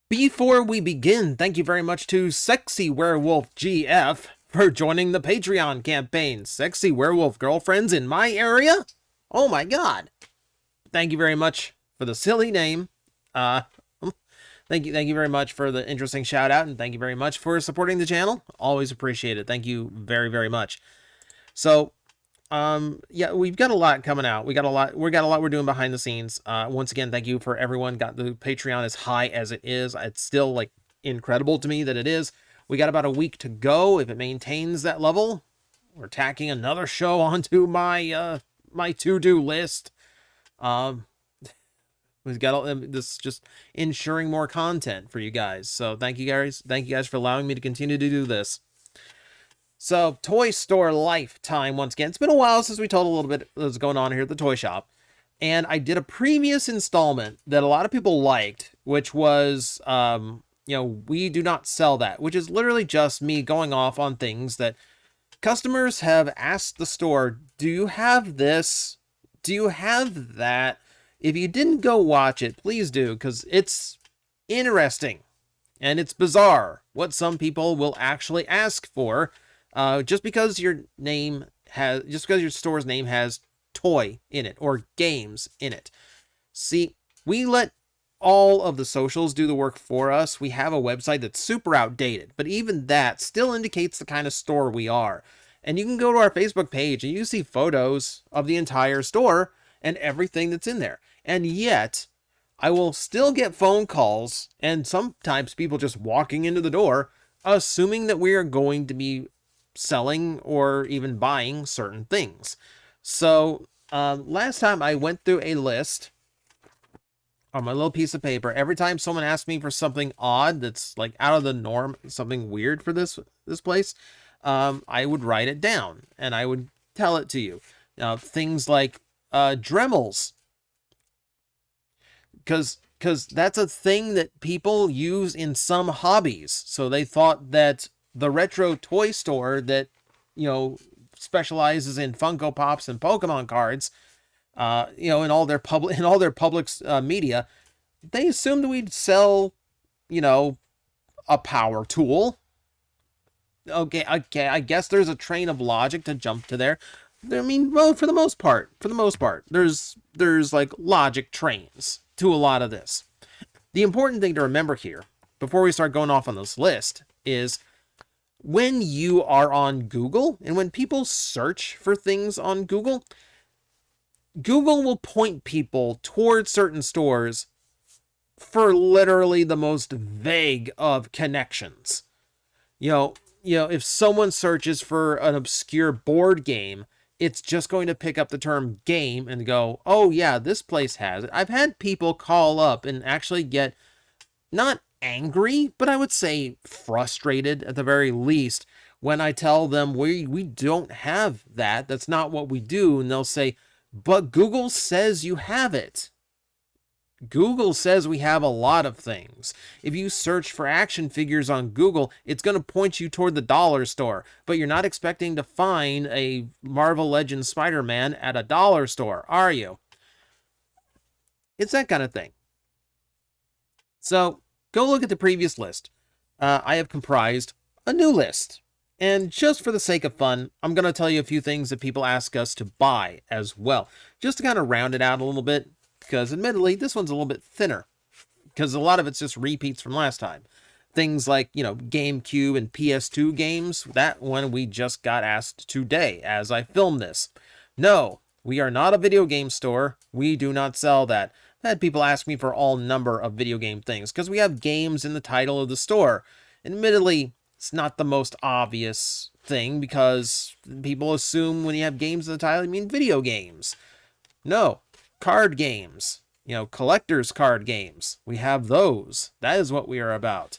Before we begin, thank you very much to Sexy Werewolf GF for joining the Patreon campaign. Sexy Werewolf Girlfriends in my area? Oh my god. Thank you very much for the silly name. Thank you very much for the interesting shout out, and thank you very much for supporting the channel. Always appreciate it. Thank you very, very much. So, yeah, we've got a lot coming out. We got a lot we're doing behind the scenes. Once again, thank you for everyone. Got the Patreon as high as it is. It's still like incredible to me that it is. We got about a week to go. If it maintains that level, we're tacking another show onto my my to-do list. We've got this, just ensuring more content for you guys. So thank you guys for allowing me to continue to do this. So, Toy Store Lifetime, once again. It's been a while since we told a little bit what's going on here at the toy shop. And I did a previous installment that a lot of people liked, which was, we do not sell that, which is literally just me going off on things that customers have asked the store, do you have this? Do you have that? If you didn't go watch it, please do, because it's interesting. And it's bizarre what some people will actually ask for. Just because your store's name has toy in it or games in it. See, we let all of the socials do the work for us. We have a website that's super outdated, but even that still indicates the kind of store we are. And you can go to our Facebook page and you see photos of the entire store and everything that's in there. And yet, I will still get phone calls and sometimes people just walking into the door, assuming that we are going to be selling or even buying certain things. So last time I went through a list on my little piece of paper. Every time someone asked me for something odd that's like out of the norm, something weird for this place, I would write it down and I would tell it to you. Things like Dremels, because that's a thing that people use in some hobbies. So they thought that the retro toy store that, specializes in Funko Pops and Pokemon cards, in all their public media, they assumed we'd sell, a power tool. Okay, I guess there's a train of logic to jump to there. I mean, well, for the most part, there's like logic trains to a lot of this. The important thing to remember here, before we start going off on this list, is when you are on Google and when people search for things on Google, Google will point people towards certain stores for literally the most vague of connections. If someone searches for an obscure board game, it's just going to pick up the term game and go, oh yeah, this place has it. I've had people call up and actually get not angry, but I would say frustrated at the very least when I tell them we don't have that. That's not what we do. And they'll say, but Google says you have it. Google says we have a lot of things. If you search for action figures on Google, it's going to point you toward the dollar store, but you're not expecting to find a Marvel Legends Spider-Man at a dollar store, are you? It's that kind of thing. So go look at the previous list. I have comprised a new list. And just for the sake of fun, I'm going to tell you a few things that people ask us to buy as well. Just to kind of round it out a little bit. Because admittedly, this one's a little bit thinner. Because a lot of it's just repeats from last time. Things like, GameCube and PS2 games. That one we just got asked today as I film this. No, we are not a video game store. We do not sell that. I've had people ask me for all number of video game things because we have games in the title of the store. Admittedly, it's not the most obvious thing because people assume when you have games in the title, you mean video games. No, card games, collector's card games. We have those. That is what we are about.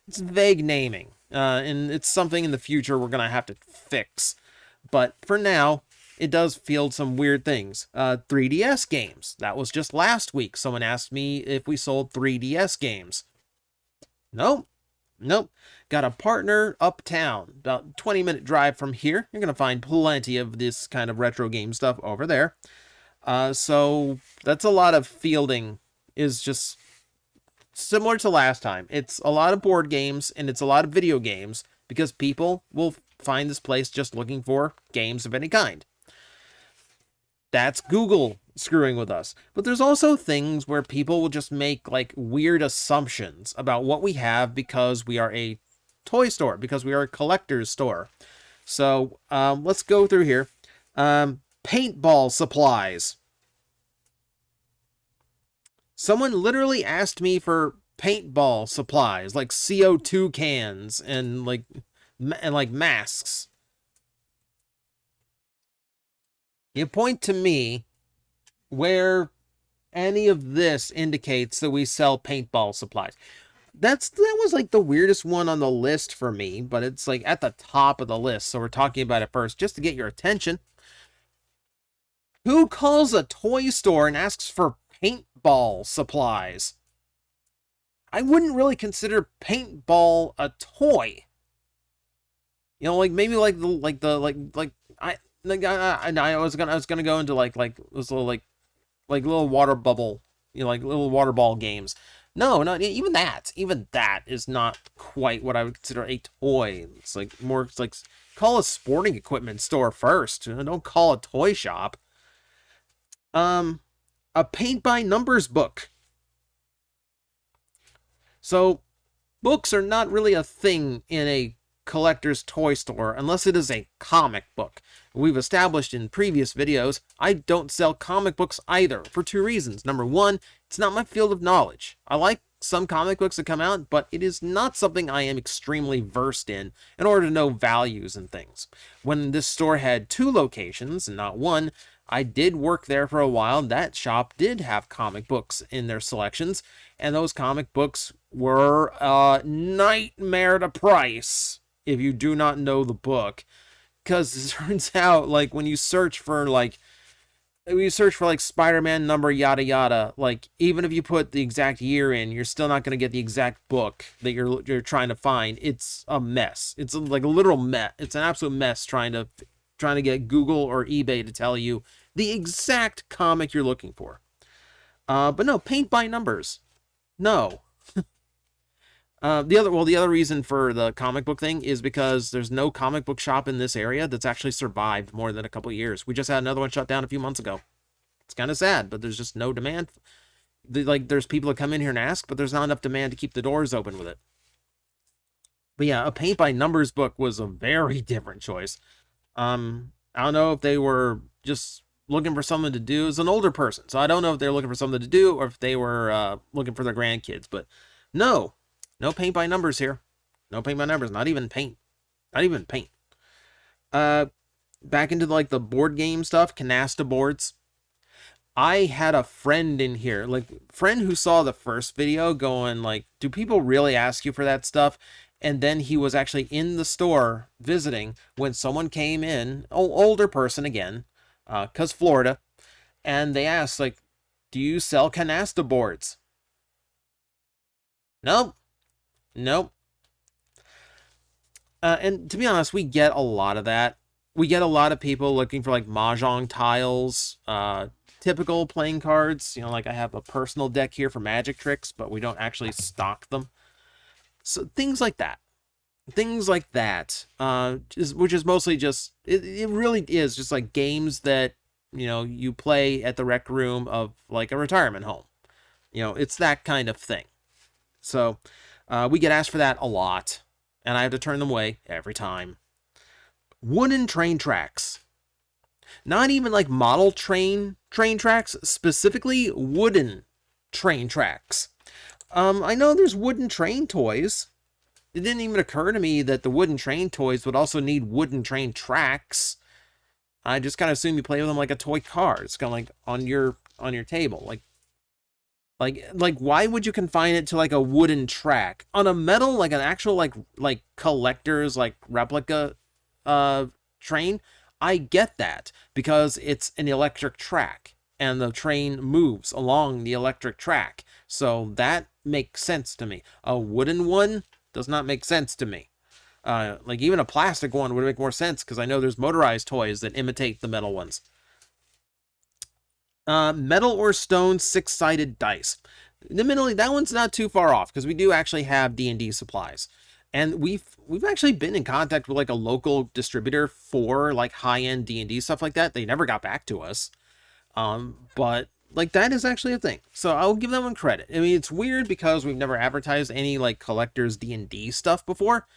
It's vague naming, and it's something in the future we're going to have to fix. But for now, it does field some weird things. 3DS games. That was just last week. Someone asked me if we sold 3DS games. Nope. Nope. Got a partner uptown, about 20-minute drive from here. You're going to find plenty of this kind of retro game stuff over there. So that's a lot of fielding, is just similar to last time. It's a lot of board games and it's a lot of video games because people will find this place just looking for games of any kind. That's Google screwing with us. But there's also things where people will just make like weird assumptions about what we have because we are a toy store, because we are a collector's store. So let's go through here. Paintball supplies. Someone literally asked me for paintball supplies, like CO2 cans and like masks. You point to me where any of this indicates that we sell paintball supplies. That was like the weirdest one on the list for me, but it's like at the top of the list, so we're talking about it first just to get your attention. Who calls a toy store and asks for paintball supplies? I wouldn't really consider paintball a toy. You know, like maybe I was gonna go into like those little like little water bubble, you know, like little water ball games. No, not even that. Even that is not quite what I would consider a toy. It's like more, it's like call a sporting equipment store first. Don't call a toy shop. A paint by numbers book. So books are not really a thing in a collector's toy store unless it is a comic book. We've established in previous videos, I don't sell comic books either for two reasons. Number one, it's not my field of knowledge. I like some comic books that come out, but it is not something I am extremely versed in order to know values and things. When this store had 2 locations and not 1, I did work there for a while. That shop did have comic books in their selections, and those comic books were a nightmare to price if you do not know the book. Because it turns out, like, when you search for Spider-Man number yada yada, like, even if you put the exact year in, you're still not going to get the exact book that you're trying to find. It's a mess. It's like a literal mess. It's an absolute mess trying to get Google or eBay to tell you the exact comic you're looking for. But no, paint by numbers. No. The other reason for the comic book thing is because there's no comic book shop in this area that's actually survived more than a couple of years. We just had another one shut down a few months ago. It's kind of sad, but there's just no demand. There's people that come in here and ask, but there's not enough demand to keep the doors open with it. But yeah, a paint by numbers book was a very different choice. I don't know if they were just looking for something to do as an older person. So I don't know if they're looking for something to do or if they were looking for their grandkids. But no paint by numbers here. No paint by numbers. Not even paint. Not even paint. Back into like the board game stuff, canasta boards. I had a friend in here, like friend who saw the first video going like, do people really ask you for that stuff? And then he was actually in the store visiting when someone came in, older person again, because Florida, and they asked, like, do you sell canasta boards? Nope. And to be honest, we get a lot of that. We get a lot of people looking for like mahjong tiles, typical playing cards. You know, like I have a personal deck here for magic tricks, but we don't actually stock them. So things like that. Which is mostly just, it really is just like games that, you know, you play at the rec room of like a retirement home. You know, it's that kind of thing. So we get asked for that a lot, and I have to turn them away every time. Wooden train tracks. Not even like model train tracks, specifically wooden train tracks. I know there's wooden train toys. It didn't even occur to me that the wooden train toys would also need wooden train tracks. I just kind of assume you play with them like a toy car. It's kind of like on your table. Like why would you confine it to like a wooden track? On a metal, like an actual like collector's like replica train, I get that because it's an electric track and the train moves along the electric track. So that makes sense to me. A wooden one does not make sense to me. Like even a plastic one would make more sense because I know there's motorized toys that imitate the metal ones. Metal or stone six-sided dice. Admittedly, that one's not too far off because we do actually have D&D supplies, and we've actually been in contact with like a local distributor for like high-end D&D stuff like that. They never got back to us, but like that is actually a thing. So I'll give that one credit. I mean, it's weird because we've never advertised any like collectors D&D stuff before,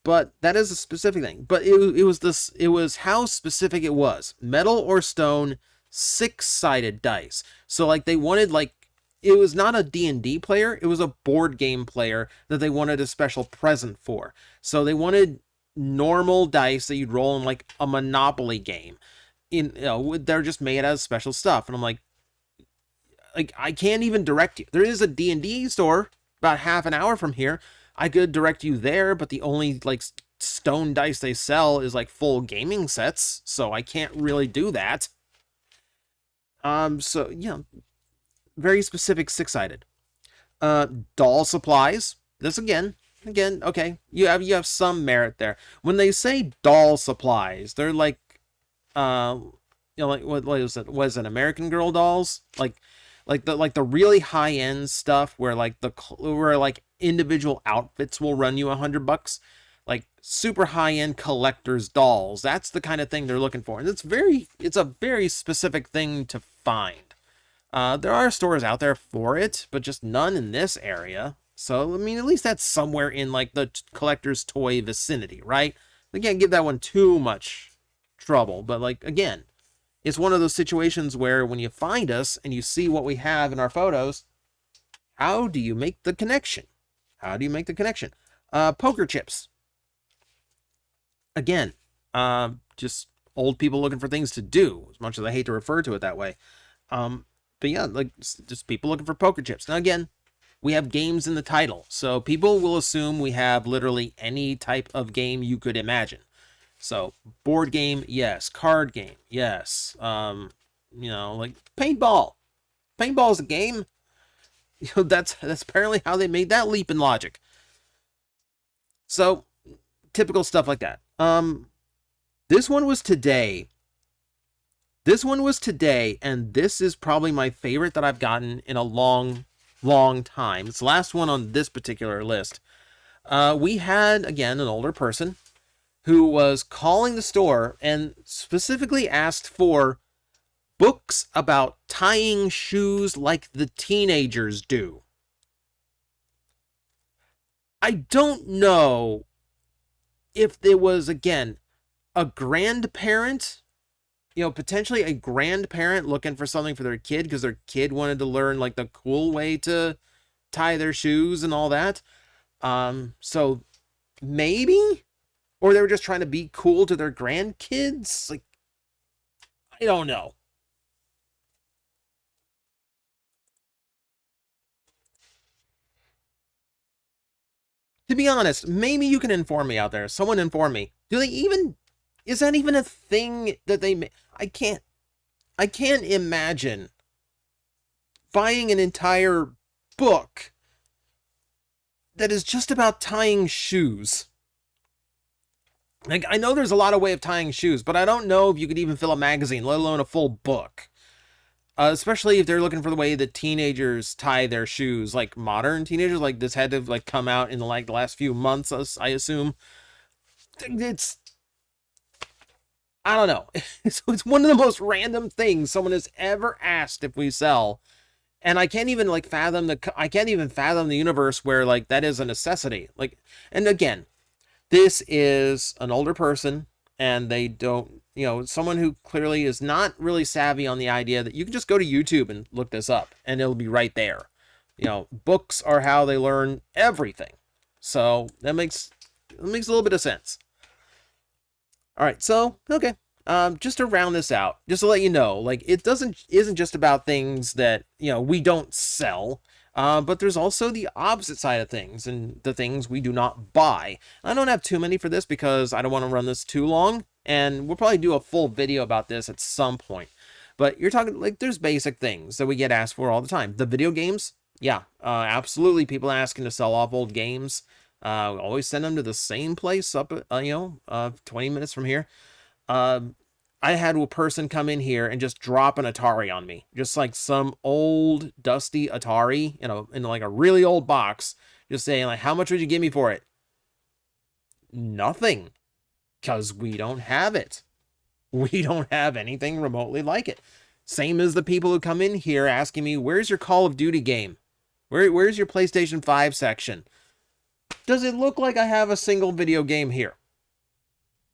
but that is a specific thing. But it was how specific it was. Metal or stone, six-sided dice. So like they wanted like, it was not a D&D player, it was a board game player that they wanted a special present for. So they wanted normal dice that you'd roll in like a Monopoly game. They're just made out of special stuff. And I'm like I can't even direct you. There is a D&D store about half an hour from here. I could direct you there, but the only like stone dice they sell is like full gaming sets, so I can't really do that. So yeah, very specific six-sided. Doll supplies. This again, okay, you have some merit there. When they say doll supplies, they're like, like what was it? Was it American Girl dolls? Like the really high end stuff where like where like individual outfits will run you $100, like super high end collector's dolls. That's the kind of thing they're looking for, and it's a very specific thing to find. There are stores out there for it, but just none in this area. So I mean, at least that's somewhere in like the collector's toy vicinity, right? They can't give that one too much trouble, but like again, it's one of those situations where when you find us and you see what we have in our photos, how do you make the connection? How do you make the connection? Poker chips. Again, just old people looking for things to do, as much as I hate to refer to it that way. But yeah, like just people looking for poker chips. Now again, we have games in the title, so people will assume we have literally any type of game you could imagine. So board game, yes. Card game, yes. Like paintball. Paintball is a game. That's apparently how they made that leap in logic. So typical stuff like that. This one was today. And this is probably my favorite that I've gotten in a long time. It's the last one on this particular list. We had, again, an older person who was calling the store and specifically asked for books about tying shoes like the teenagers do. I don't know if there was, again, a grandparent, potentially a grandparent looking for something for their kid because their kid wanted to learn like the cool way to tie their shoes and all that. So maybe, or they were just trying to be cool to their grandkids. Like, I don't know. To be honest, maybe you can inform me out there. Someone inform me. Is that even a thing that they I can't imagine buying an entire book that is just about tying shoes. Like, I know there's a lot of way of tying shoes, but I don't know if you could even fill a magazine, let alone a full book. Especially if they're looking for the way that teenagers tie their shoes, like modern teenagers. Like, this had to like come out in like the last few months, I assume. I don't know. It's one of the most random things someone has ever asked if we sell. And I can't even fathom the universe where like that is a necessity. Like, and again, this is an older person and they don't, someone who clearly is not really savvy on the idea that you can just go to YouTube and look this up and it'll be right there. Books are how they learn everything. So that makes a little bit of sense. All right, so okay, just to round this out, just to let you know, like it isn't just about things that we don't sell, but there's also the opposite side of things and the things we do not buy. I don't have too many for this because I don't want to run this too long, And we'll probably do a full video about this at some point. But you're talking, like, there's basic things that we get asked for all the time. The video games, yeah, absolutely. People asking to sell off old games. Always send them to the same place up, 20 minutes from here. I had a person come in here and just drop an Atari on me. Just like some old, dusty Atari, in like a really old box. Just saying, like, how much would you give me for it? Nothing. Because we don't have it. We don't have anything remotely like it. Same as the people who come in here asking me, where's your Call of Duty game? Where's your PlayStation 5 section? Does it look like I have a single video game here?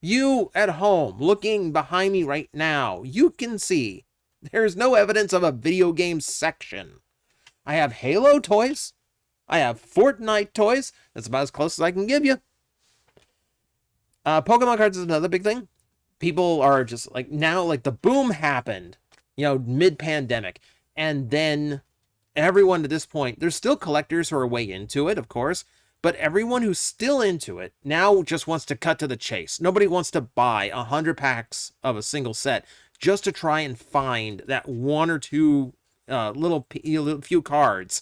You at home, looking behind me right now, you can see there's no evidence of a video game section. I have Halo toys. I have Fortnite toys. That's about as close as I can give you. Pokemon cards is another big thing. People are just like, now, like, the boom happened, mid-pandemic. And then everyone at this point, there's still collectors who are way into it, of course. But everyone who's still into it now just wants to cut to the chase. Nobody wants to buy 100 packs of a single set just to try and find that one or two little few cards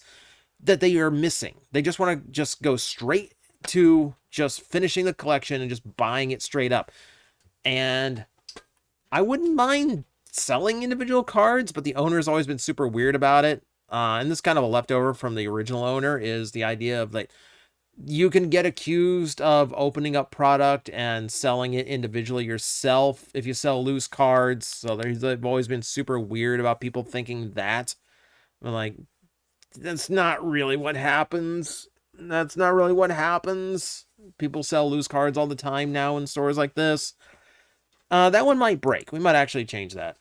that they are missing. They just want to just go straight to just finishing the collection and just buying it straight up. And I wouldn't mind selling individual cards, but the owner's always been super weird about it. And this kind of a leftover from the original owner is the idea of, like, you can get accused of opening up product and selling it individually yourself if you sell loose cards. So they've always been super weird about people thinking that. Like, that's not really what happens. That's not really what happens. People sell loose cards all the time now in stores like this. That one might break. We might actually change that.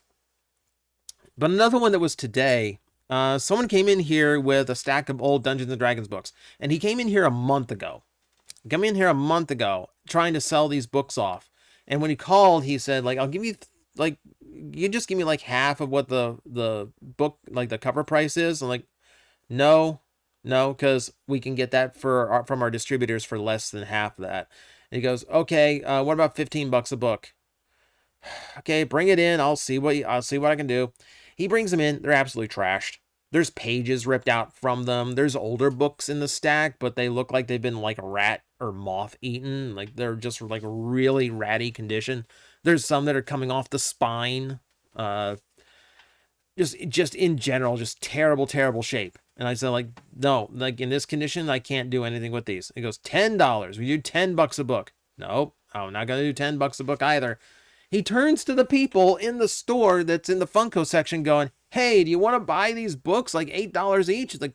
But another one that was today, someone came in here with a stack of old Dungeons and Dragons books. And he came in here a month ago. Trying to sell these books off. And when he called, he said, like, I'll give you, like, you just give me, like, half of what the book, like, the cover price is. I'm like, no, because we can get that from our distributors for less than half of that. And he goes, okay, what about $15 a book? Okay, bring it in. I'll see what I can do. He brings them in. They're absolutely trashed. There's pages ripped out from them. There's older books in the stack, but they look like they've been, like, rat or moth eaten. Like, they're just, like, really ratty condition. There's some that are coming off the spine. Just in general, just terrible shape. And I said, like, no, like, in this condition, I can't do anything with these. He goes, $10. We do $10 a book. Nope, I'm not going to do $10 a book either. He turns to the people in the store that's in the Funko section going, hey, do you want to buy these books, like $8 each? It's like,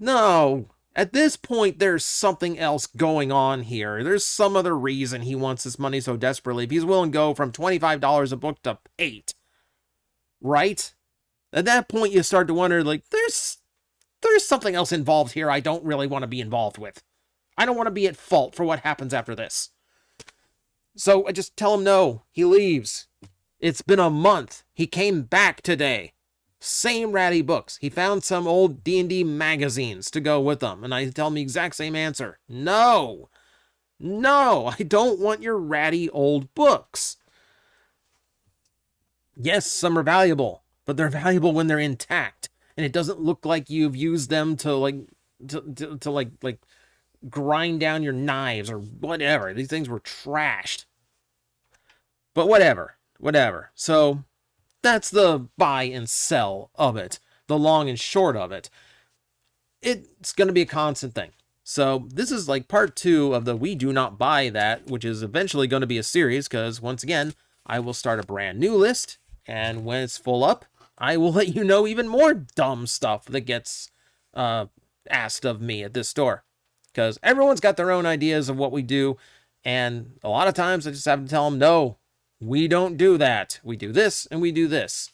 no. At this point, there's something else going on here. There's some other reason he wants this money so desperately. If he's willing to go from $25 a book to $8, right? At that point, you start to wonder, like, there's something else involved here I don't really want to be involved with. I don't want to be at fault for what happens after this. So I just tell him no. He leaves. It's been a month. He came back today. Same ratty books. He found some old D&D magazines to go with them. And I tell him the exact same answer. No, I don't want your ratty old books. Yes, some are valuable, but they're valuable when they're intact. And it doesn't look like you've used them to, like, to grind down your knives or whatever. These things were trashed. But whatever. So that's the buy and sell of it. The long and short of it. It's going to be a constant thing. So this is like part 2 of the We Do Not Buy That, which is eventually going to be a series, because once again, I will start a brand new list, and when it's full up, I will let you know even more dumb stuff that gets asked of me at this store. Because everyone's got their own ideas of what we do, and a lot of times I just have to tell them, no, we don't do that. We do this, and we do this.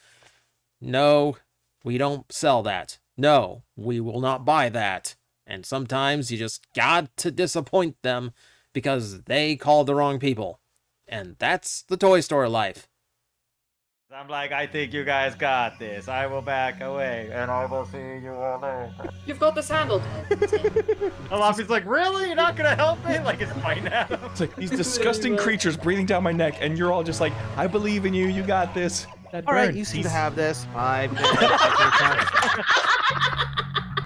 No, we don't sell that. No, we will not buy that. And sometimes you just got to disappoint them because they called the wrong people. And that's the toy store life. I'm like, I think you guys got this. I will back away, and I will see you all later. You've got this handled. Alafi's like, really? You're not gonna help me? Like, it's fine now. It's like these disgusting creatures breathing down my neck, and you're all just like, I believe in you. You got this. That All right, bird, you seem he's- to have this. 5 minutes.